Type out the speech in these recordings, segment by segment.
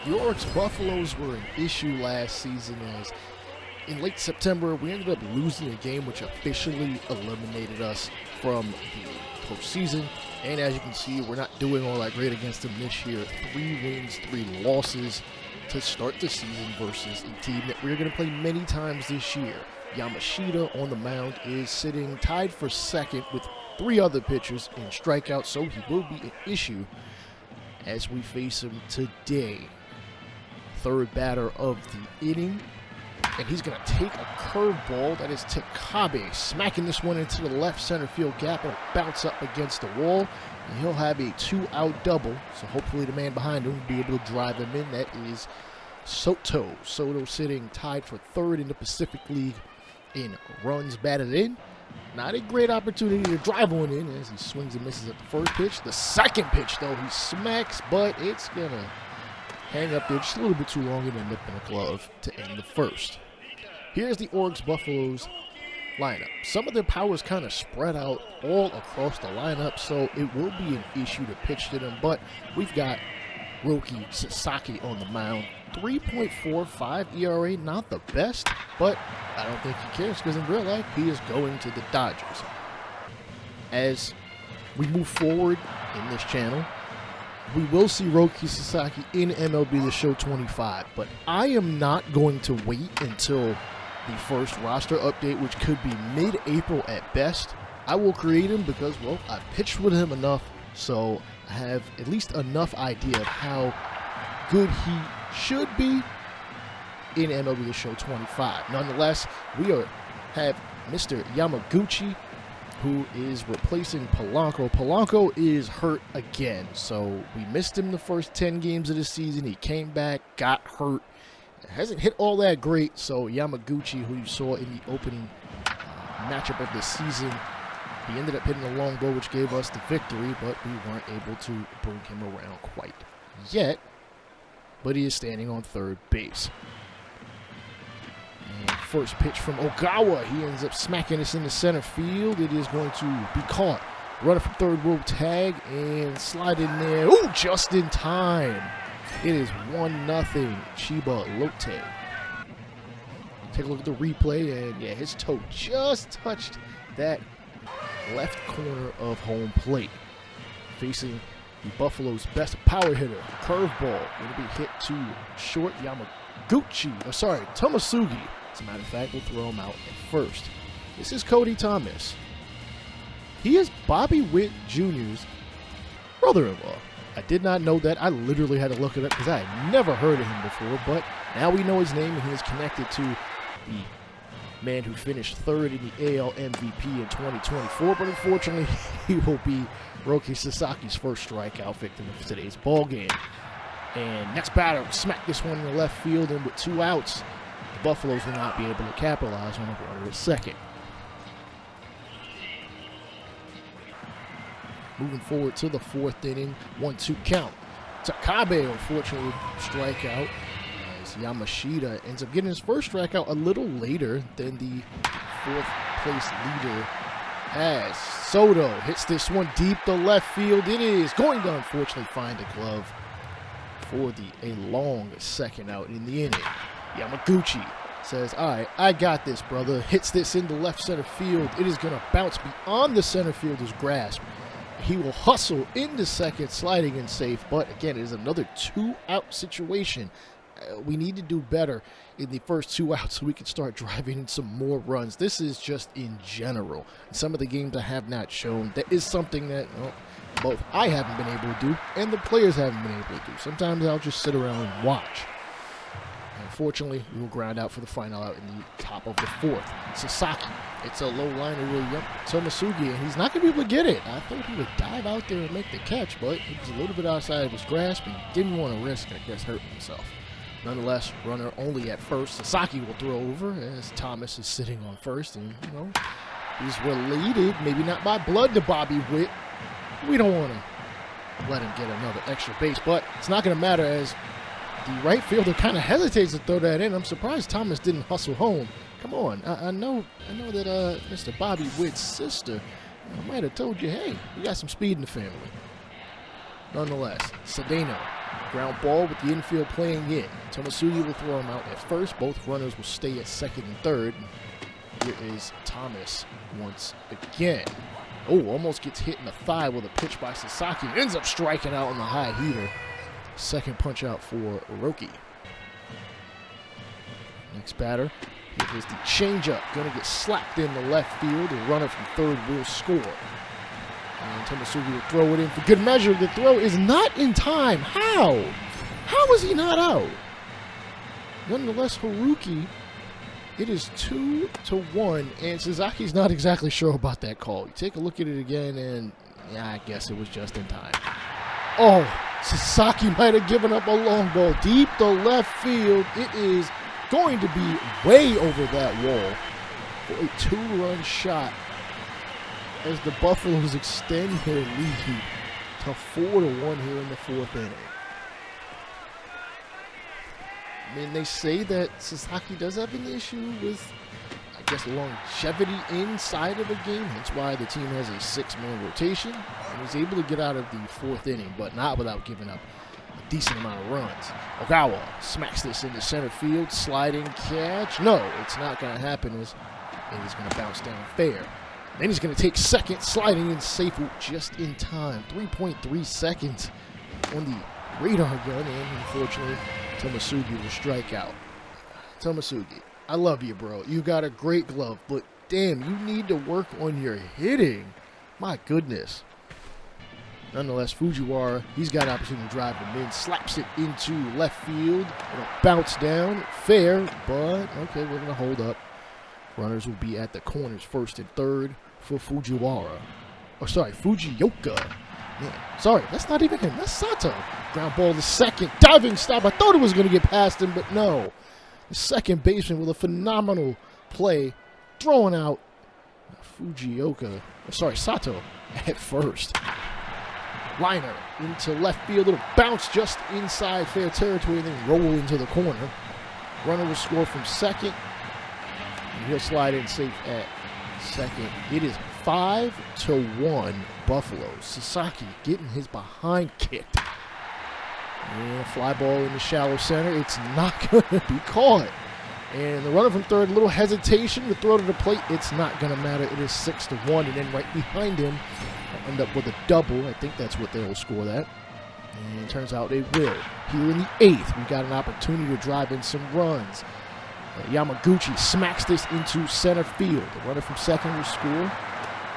The Orix Buffaloes were an issue last season as in late September we ended up losing a game which officially eliminated us from the postseason. And as you can see, we're not doing all that great against them this year. 3 wins, 3 losses to start the season versus a team that we're going to play many times this year. Yamashita on the mound is sitting tied for second with 3 other pitchers in strikeouts, so he will be an issue as we face him today. Third batter of the inning, and he's going to take a curveball. That is Takabe smacking this one into the left center field gap. It'll bounce up against the wall, and he'll have a 2-out double, so hopefully the man behind him will be able to drive him in. That is Soto. Soto sitting tied for third in the Pacific League in runs batted in. Not a great opportunity to drive one in as he swings and misses at the first pitch. The second pitch, though, he smacks, but it's going to hang up there just a little bit too long and end up in a glove to end the first. Here's the Orix Buffaloes lineup. Some of their power is kind of spread out all across the lineup, so it will be an issue to pitch to them, but we've got Roki Sasaki on the mound. 3.45 ERA, not the best, but I don't think he cares because in real life he is going to the Dodgers. As we move forward in this channel, we will see Roki Sasaki in MLB The Show 25, but I am not going to wait until the first roster update, which could be mid-April at best. I will create him because, well, I've pitched with him enough, so I have at least enough idea of how good he should be in MLB The Show 25. Nonetheless, we have Mr. Yamaguchi, who is replacing Polanco. Polanco is hurt again, so we missed him the first 10 games of the season. He came back, got hurt, hasn't hit all that great, so Yamaguchi, who you saw in the opening matchup of the season, he ended up hitting a long blow, which gave us the victory, but we weren't able to bring him around quite yet. But he is standing on third base. And first pitch from Ogawa. He ends up smacking this into center field. It is going to be caught. Runner from third will tag and slide in there. Ooh, just in time. It is 1-0 Chiba Lotte. Take a look at the replay, and yeah, his toe just touched that left corner of home plate. Facing the Buffalo's best power hitter, curveball, going to be hit to short. Tomasugi. As a matter of fact, will throw him out at first. This is Cody Thomas. He is Bobby Witt Jr.'s brother-in-law. I did not know that. I literally had to look it up because I had never heard of him before, but now we know his name, and he is connected to the man who finished third in the AL MVP in 2024, but unfortunately, he will be Roki Sasaki's first strikeout victim of today's ball game. And next batter, smack this one in the left field, and with 2 outs, the Buffaloes will not be able to capitalize on a runner at second. Moving forward to the 4th inning, 1-2 count. Takabe, unfortunately, strikeout, as Yamashita ends up getting his first strikeout a little later than the 4th place leader has. Soto hits this one deep to left field. It is going to unfortunately find a glove for a long second out in the inning. Yamaguchi says, all right, I got this, brother. Hits this into left center field. It is going to bounce beyond the center fielder's grasp. He will hustle into second, sliding in safe, but again, it is another 2-out situation. We need to do better in the first 2 outs so we can start driving in some more runs. This is just in general. Some of the games I have not shown, that is something that both I haven't been able to do and the players haven't been able to do. Sometimes I'll just sit around and watch. Unfortunately, we will ground out for the final out in the top of the 4th. Sasaki, it's a low liner with Tomasugi, and he's not going to be able to get it. I thought he would dive out there and make the catch, but he was a little bit outside of his grasp and didn't want to risk, I guess, hurting himself. Nonetheless, runner only at first. Sasaki will throw over as Thomas is sitting on first, and he's related, maybe not by blood, to Bobby Witt. We don't want to let him get another extra base, but it's not going to matter as the right fielder kind of hesitates to throw that in. I'm surprised Thomas didn't hustle home. Come on, I know that Mr. Bobby Witt's sister might have told you, hey, you got some speed in the family. Nonetheless, Cedeno Ground ball with the infield playing in. Tomasugi will throw him out at first. Both runners will stay at second and third. Here is Thomas once again. Oh, almost gets hit in the thigh with a pitch by Sasaki. Ends up striking out on the high heater. Second punch out for Oroki. Next batter. Here is the changeup. Going to get slapped in the left field. The runner from third will score. And Tomasugi will throw it in for good measure. The throw is not in time. How? How is he not out? Nonetheless, Haruki, it is 2-1, and Sasaki's not exactly sure about that call. You take a look at it again, and yeah, I guess it was just in time. Oh, Sasaki might have given up a long ball deep to left field. It is going to be way over that wall for a 2-run shot as the Buffaloes extend their lead to 4-1 here in the fourth inning. I mean, they say that Sasaki does have an issue with, I guess, longevity inside of a game. That's why the team has a 6-man rotation and is able to get out of the fourth inning, but not without giving up a decent amount of runs. Ogawa smacks this into center field, sliding catch. No, it's not going to happen as it is going to bounce down fair. Then he's going to take second, sliding in safe just in time. 3.3 seconds on the radar gun, and unfortunately, Tomasugi will strike out. Tomasugi, I love you, bro. You got a great glove, but damn, you need to work on your hitting. My goodness. Nonetheless, Fujiwara, he's got an opportunity to drive him in, slaps it into left field. It'll bounce down, fair, but okay, we're going to hold up. Runners will be at the corners, first and third for Fujiwara. Oh, sorry, Fujioka. Yeah, sorry, that's not even him. That's Sato. Ground ball to second. Diving stop. I thought it was going to get past him, but no. The second baseman with a phenomenal play. Throwing out Sato at first. Liner into left field. It'll bounce just inside fair territory and then roll into the corner. Runner will score from second. And he'll slide in safe at second. It is 5-1 Buffaloes. Sasaki getting his behind kicked. And a fly ball in the shallow center. It's not going to be caught. And the runner from third, a little hesitation to throw to the plate. It's not going to matter. It is 6-1. And then right behind him, they'll end up with a double. I think that's what they'll score that. And it turns out they will. Here in the 8th, we got an opportunity to drive in some runs. Yamaguchi smacks this into center field. The runner from second will score.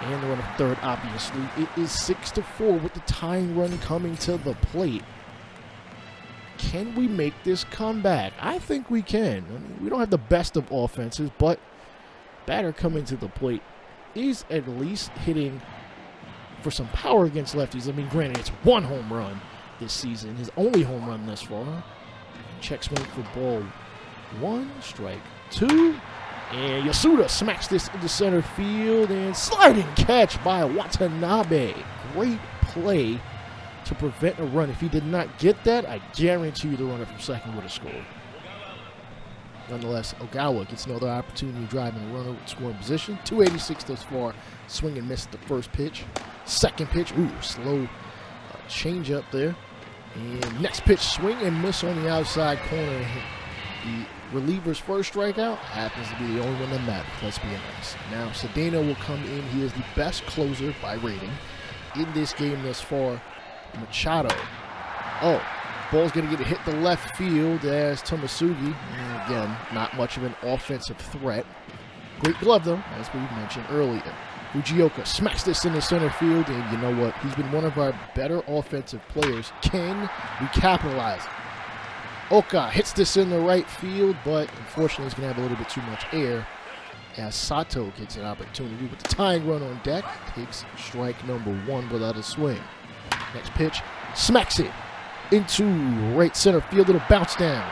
And the runner from third, obviously. It is 6-4 with the tying run coming to the plate. Can we make this comeback? I think we can. I mean, we don't have the best of offenses, but batter coming to the plate is at least hitting for some power against lefties. I mean, granted, it's 1 home run this season. His only home run thus far. Check swing for ball 1, strike 2, and Yasuda smacks this into center field, and sliding catch by Watanabe. Great play to prevent a run. If he did not get that, I guarantee you the runner from second would have scored. Nonetheless, Ogawa gets another opportunity to drive in a runner with scoring position. 286 thus far. Swing and miss the first pitch. Second pitch, slow change up there. And next pitch, swing and miss on the outside corner. The reliever's first strikeout happens to be the only one that matters, let's be honest. Now, Cedeno will come in. He is the best closer by rating in this game thus far. Machado. Oh, ball's going to get hit to left field as Tomasugi. And again, not much of an offensive threat. Great glove, though, as we mentioned earlier. Fujioka smacks this in the center field, and you know what? He's been one of our better offensive players. Can we capitalize? Oka hits this in the right field, but unfortunately he's going to have a little bit too much air as Sato gets an opportunity with the tying run on deck. Takes strike number 1 without a swing. Next pitch, smacks it into right center field. It'll bounce down.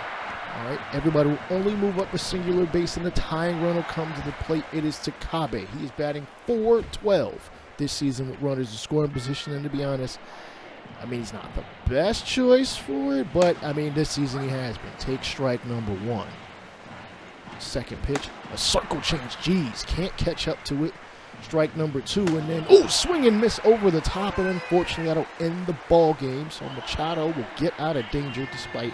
All right, everybody will only move up a singular base, and the tying run will come to the plate. It is Takabe. He is batting .412 this season with runners in scoring position, and to be honest, I mean, he's not the best choice for it, but, I mean, this season he has been. Take strike number 1. Second pitch, a circle change. Jeez, can't catch up to it. strike number 2, and then, ooh, swing and miss over the top, and unfortunately that'll end the ball game. So Machado will get out of danger despite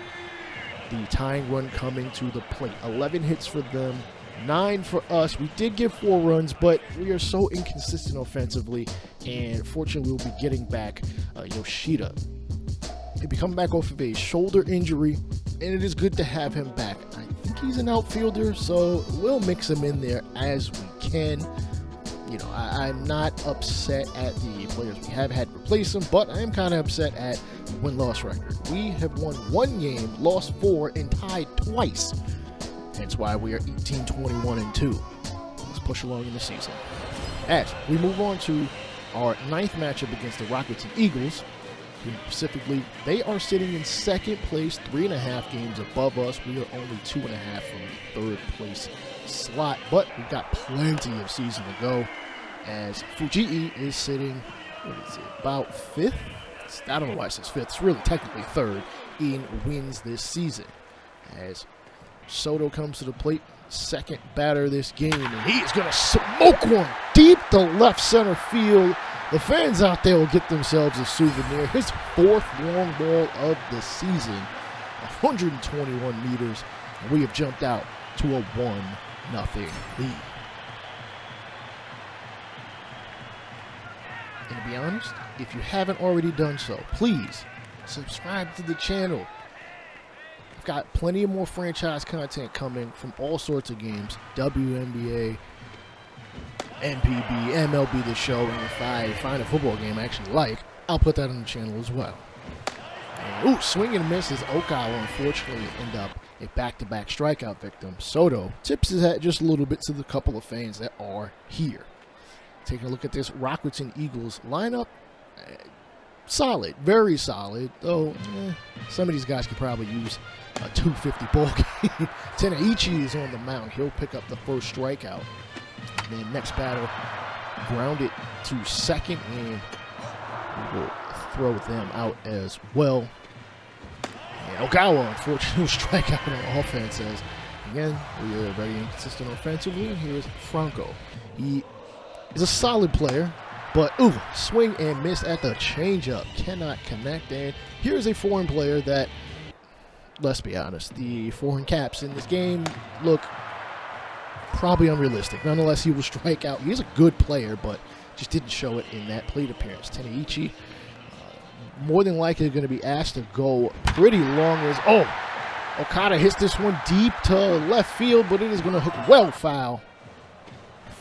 the tying run coming to the plate. 11 hits for them, 9 for us. We did get 4 runs, but we are so inconsistent offensively, and fortunately we'll be getting back Yoshida. He'll be coming back off of a shoulder injury, and it is good to have him back. I think he's an outfielder, so we'll mix him in there as we can. You know, I'm not upset at the players we have had replace him, but I am kind of upset at win-loss record. We have won 1 game, lost 4, and tied twice. Hence why we are 18-21-2. Let's push along in the season. As we move on to our 9th matchup against the Rockets and Eagles, specifically, they are sitting in 2nd place, 3.5 games above us. We are only 2.5 from the 3rd place slot, but we've got plenty of season to go, as Fujii is sitting, about 5th? I don't know why it says 5th. It's really technically 3rd in wins this season. As Soto comes to the plate, 2nd batter this game, and he is going to smoke one deep to left center field. The fans out there will get themselves a souvenir. His 4th long ball of the season, 121 meters, and we have jumped out to a 1-0 lead. And to be honest, if you haven't already done so, please subscribe to the channel. I've got plenty of more franchise content coming from all sorts of games, WNBA, NPB, MLB The Show, and if I find a football game I actually like, I'll put that on the channel as well. And, ooh, swing and miss as Okawa unfortunately end up a back-to-back strikeout victim. Soto tips his hat just a little bit to the couple of fans that are here. Taking a look at this Rockets and Eagles lineup, solid, very solid, though some of these guys could probably use a 250 ball game. Tenaichi is on the mound. He'll pick up the first strikeout. And then next batter, grounded to 2nd, and we will throw them out as well. And Ogawa, unfortunately, will strike out on offense, as, again, we are very inconsistent offensively. And here's Franco. He is a solid player, but, ooh, swing and miss at the changeup. Cannot connect. And here's a foreign player that, let's be honest, the foreign caps in this game look probably unrealistic. Nonetheless, he will strike out. He's a good player, but just didn't show it in that plate appearance. Tenaichi, more than likely going to be asked to go pretty long as, Okada hits this one deep to left field, but it is going to hook well foul.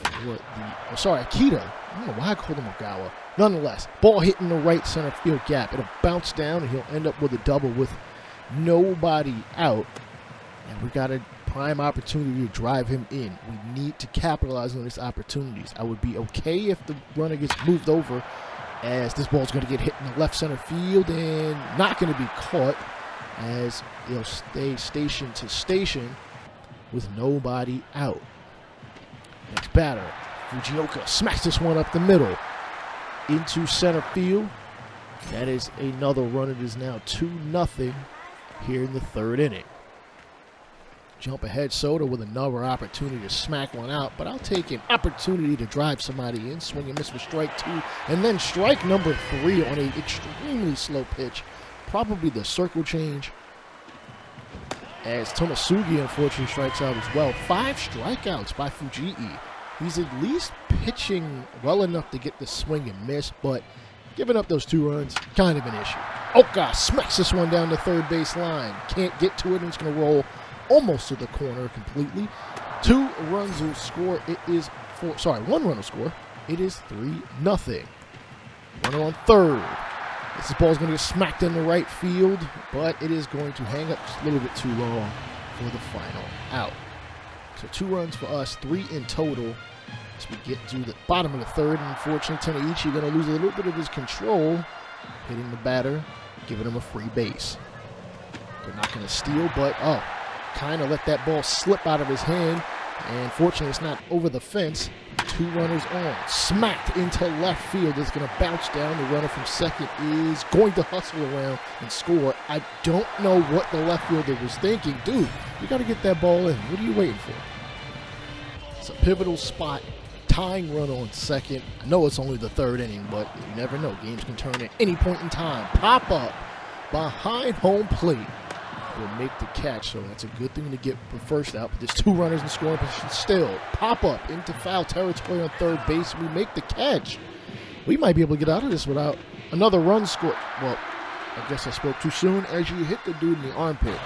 Akita. I don't know why I called him Ogawa. Nonetheless, ball hitting the right center field gap. It'll bounce down, and he'll end up with a double with nobody out. And we got a prime opportunity to drive him in. We need to capitalize on these opportunities. I would be okay if the runner gets moved over, as this ball's going to get hit in the left center field and not going to be caught, as they'll stay station to station with nobody out. Next batter, Fujioka smacks this one up the middle into center field. That is another run. It is now 2-0 here in the 3rd inning. Jump ahead, Soto with another opportunity to smack one out, but I'll take an opportunity to drive somebody in. Swing and miss for strike 2, and then strike number 3 on an extremely slow pitch. Probably the circle change, as Tomasugi unfortunately strikes out as well. 5 strikeouts by Fujii. He's at least pitching well enough to get the swing and miss, but giving up those 2 runs, kind of an issue. Oka smacks this one down the 3rd base line. Can't get to it, and it's going to roll almost to the corner completely. 2 runs will score. It is 1 run will score. It is 3-0. Runner on 3rd. This ball's going to get smacked in the right field, but it is going to hang up just a little bit too long for the final out. So 2 runs for us, 3 in total as we get to the bottom of the 3rd. And unfortunately, Tenaichi going to lose a little bit of his control, hitting the batter, giving him a free base. They're not going to steal, but kind of let that ball slip out of his hand. And fortunately, it's not over the fence. 2 runners on. Smacked into left field. It's going to bounce down. The runner from 2nd is going to hustle around and score. I don't know what the left fielder was thinking. Dude, you got to get that ball in. What are you waiting for? It's a pivotal spot. tying run on second. I know it's only the third inning, but you never know. Games can turn at any point in time. Pop up behind home plate will make the catch, so that's a good thing to get the first out. But there's 2 runners in scoring position still. Pop up into foul territory on third base. We make the catch. We might be able to get out of this without another run score. Well, I guess I spoke too soon as you hit the dude in the armpit.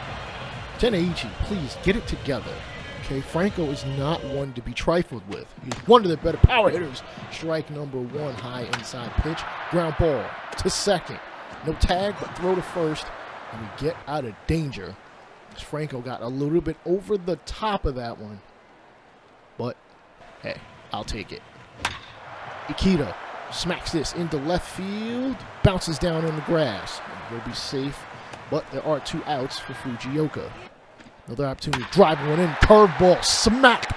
Teneichi, please get it together. Okay, Franco is not one to be trifled with. He's one of the better power hitters. Strike number 1, high inside pitch. Ground ball to second. No tag, but throw to first. And we get out of danger. Franco got a little bit over the top of that one. But, hey, I'll take it. Ikeda smacks this into left field. Bounces down on the grass. He'll be safe. But there are 2 outs for Fujioka. Another opportunity to drive one in. Curveball. Smack.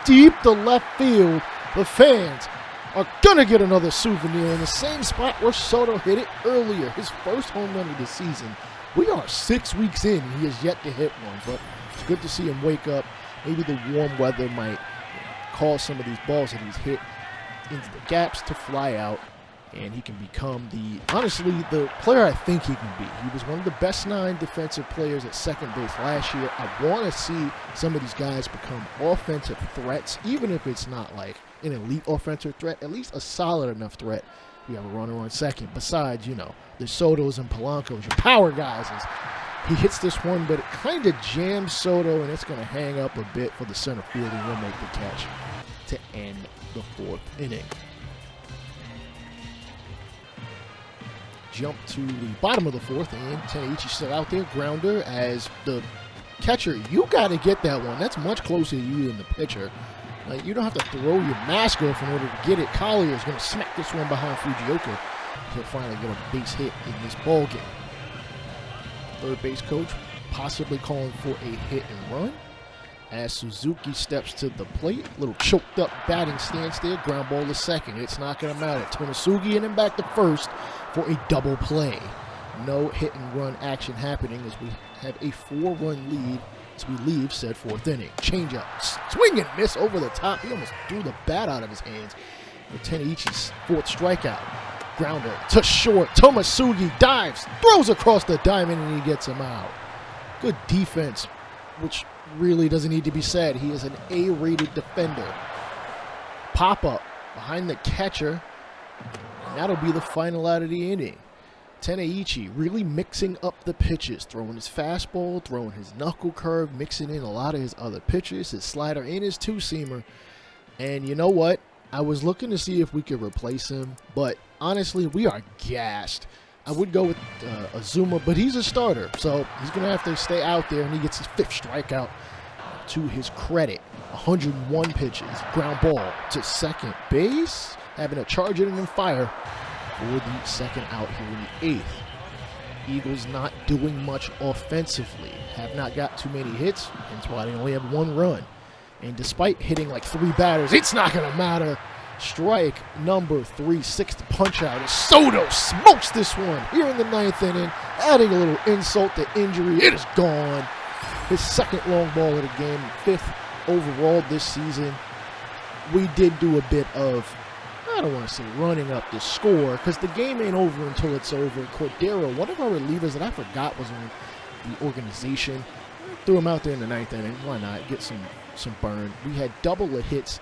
Deep to left field. The fans are going to get another souvenir in the same spot where Soto hit it earlier. His first home run of the season. We are 6 weeks in, and he has yet to hit one, but it's good to see him wake up. Maybe the warm weather might cause some of these balls that he's hit into the gaps to fly out, and he can become honestly, the player I think he can be. He was one of the best 9 defensive players at second base last year. I want to see some of these guys become offensive threats, even if it's not like an elite offensive threat, at least a solid enough threat. We have a runner on second. Besides, you know, the Sotos and Polanco's, your power guys. He hits this one, but it kind of jams Soto, and it's going to hang up a bit for the center field, and he'll make the catch to end the 4th inning. Jump to the bottom of the 4th, and Teneichi still out there. Grounder as the catcher. You got to get that one. That's much closer to you than the pitcher. Like, you don't have to throw your mask off in order to get it. Collier is going to smack this one behind Fujioka. He'll finally get a base hit in this ball game. Third base coach possibly calling for a hit and run. As Suzuki steps to the plate, little choked up batting stance there. Ground ball to second. It's not going to matter. Tonosugi and then back to first for a double play. No hit and run action happening as we have a 4-run lead as we leave said 4th inning. Change up. Swing and miss over the top. He almost threw the bat out of his hands. For Teneichi's 4th strikeout. Grounder to short. Tomasugi dives, throws across the diamond, and he gets him out. Good defense, which really doesn't need to be said. He is an A-rated defender. Pop up behind the catcher, and that'll be the final out of the inning. Teneichi really mixing up the pitches, throwing his fastball, throwing his knuckle curve, mixing in a lot of his other pitches, his slider and his 2-seamer. And you know what? I was looking to see if we could replace him, but honestly, we are gassed. I would go with Azuma, but he's a starter, so he's going to have to stay out there, and he gets his 5th strikeout. To his credit, 101 pitches, ground ball to second base, having a charge in and fire for the 2nd out here in the 8th. Eagles not doing much offensively, have not got too many hits, hence why they only have 1 run. And despite hitting like 3 batters, it's not going to matter. Strike number 3, 6th punch out as Soto smokes this one here in the 9th inning, adding a little insult to injury. It is gone. His 2nd long ball of the game, 5th overall this season. We did do a bit of, I don't want to say running up the score, because the game ain't over until it's over. Cordero, one of our relievers that I forgot was on the organization, threw him out there in the 9th inning. Why not? Get some burn. We had double the hits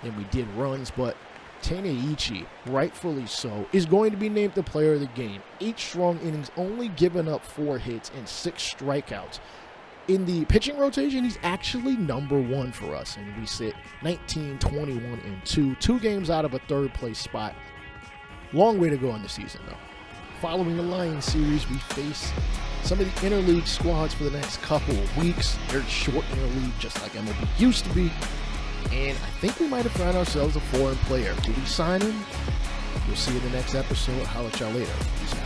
and we did runs, but Teneichi, rightfully so, is going to be named the player of the game. 8 strong innings, only given up 4 hits and 6 strikeouts. In the pitching rotation, he's actually number 1 for us, and we sit 19, 21, and 2. 2 games out of a 3rd place spot. Long way to go in the season, though. Following the Lions series, we face some of the interleague squads for the next couple of weeks. Very short interleague, just like MLB used to be. And I think we might have found ourselves a foreign player. Did we sign him? You'll see in the next episode. I'll holler at y'all later. Peace out.